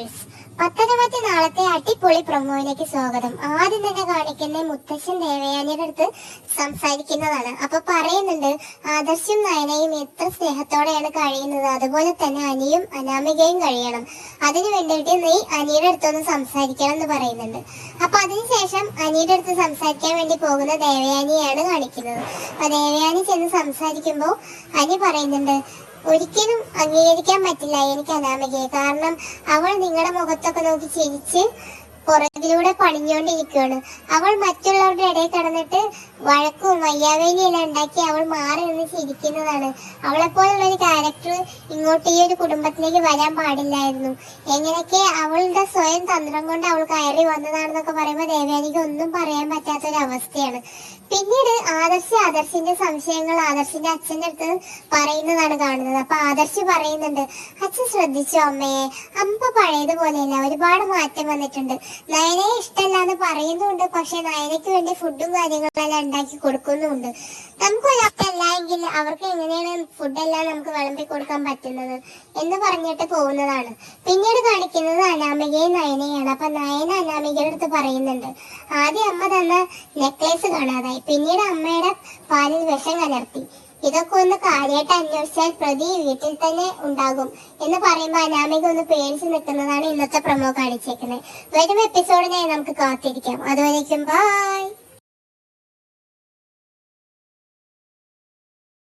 Viewers, Pathanamthitta നാളത്തെ അടിപൊളി പ്രൊമോയിലേക്ക് സ്വാഗതം. ആദ്യം തന്നെ കാണിക്കുന്ന മുത്തശ്ശൻ ദേവയാനിയുടെ അടുത്ത് സംസാരിക്കുന്നതാണ്. അപ്പൊ പറയുന്നുണ്ട്, ആദർശും നയനയും എത്ര സ്നേഹത്തോടെയാണ് കഴിയുന്നത്, അതുപോലെ തന്നെ അനിയും അനാമികയും കഴിയണം. അതിനു വേണ്ടിയിട്ട് നീ അനിയുടെ അടുത്തൊന്ന് സംസാരിക്കണം എന്ന് പറയുന്നുണ്ട്. അപ്പൊ അതിനുശേഷം അനിയുടെ അടുത്ത് സംസാരിക്കാൻ വേണ്ടി പോകുന്ന ദേവയാനിയാണ് കാണിക്കുന്നത്. അപ്പൊ ദേവയാനി ചെന്ന് സംസാരിക്കുമ്പോ അനി പറയുന്നുണ്ട്, ഒരിക്കലും അംഗീകരിക്കാൻ പറ്റില്ല എനിക്ക് അനാമികയെ. കാരണം അവൾ നിങ്ങളുടെ മുഖത്തൊക്കെ നോക്കി ചിരിച്ച് പുറകിലൂടെ പണിഞ്ഞുകൊണ്ടിരിക്കുകയാണ്. അവൾ മറ്റുള്ളവരുടെ ഇടയിൽ കിടന്നിട്ട് വഴക്കും വയ്യാവേലിയെല്ലാം ഉണ്ടാക്കി അവൾ മാറി നിന്ന് ചിരിക്കുന്നതാണ്. അവളെപ്പോലുള്ള ഒരു ക്യാരക്ടർ ഇങ്ങോട്ട് ഈ ഒരു കുടുംബത്തിലേക്ക് വരാൻ പാടില്ലായിരുന്നു. എങ്ങനെയൊക്കെ അവളുടെ സ്വയം തന്ത്രം കൊണ്ട് അവൾ കയറി വന്നതാണെന്നൊക്കെ പറയുമ്പോൾ ദേവയാനിക്ക് ഒന്നും പറയാൻ പറ്റാത്തൊരവസ്ഥയാണ്. പിന്നീട് ആദർശിന്റെ സംശയങ്ങൾ ആദർശിന്റെ അച്ഛന്റെ അടുത്ത് പറയുന്നതാണ് കാണുന്നത്. അപ്പൊ ആദർശ് പറയുന്നുണ്ട്, അച്ഛൻ ശ്രദ്ധിച്ചോ അമ്മയെ, അമ്മ പഴയതുപോലെയല്ല, ഒരുപാട് മാറ്റം വന്നിട്ടുണ്ട്. നയനയെ ഇഷ്ടമല്ലാന്ന് പറയുന്നുണ്ട്, പക്ഷെ നയനയ്ക്ക് വേണ്ടി ഫുഡും കാര്യങ്ങളെല്ലാം ഉണ്ടാക്കി കൊടുക്കുന്നുണ്ട്. നമുക്ക് ഒരാൾക്കല്ല എങ്കിൽ അവർക്ക് എങ്ങനെയാണ് ഫുഡെല്ലാം നമുക്ക് വിളമ്പി കൊടുക്കാൻ പറ്റുന്നത് എന്ന് പറഞ്ഞിട്ട് പോകുന്നതാണ്. പിന്നീട് കാണിക്കുന്നത് അനാമികയും നയനയാണ്. അപ്പൊ നയന അനാമികയുടെ അടുത്ത് പറയുന്നുണ്ട്, ആദ്യം അമ്മ തന്ന നെക്ലേസ് കാണാതായി, പിന്നീട് അമ്മയുടെ പാലിൽ വിഷം കലർത്തി. ഇതൊക്കെ ഒന്ന് കാര്യമായിട്ട് അന്വേഷിച്ചാൽ പ്രതി വീട്ടിൽ തന്നെ ഉണ്ടാകും എന്ന് പറയുമ്പോൾ അനാമിക ഒന്ന് പേടിച്ച് നിൽക്കുന്നതാണ് ഇന്നത്തെ പ്രൊമോ കാണിച്ചേക്കുന്നത്. വരും എപ്പിസോഡിനായി നമുക്ക് കാത്തിരിക്കാം. അതുവരേക്കും ബൈ.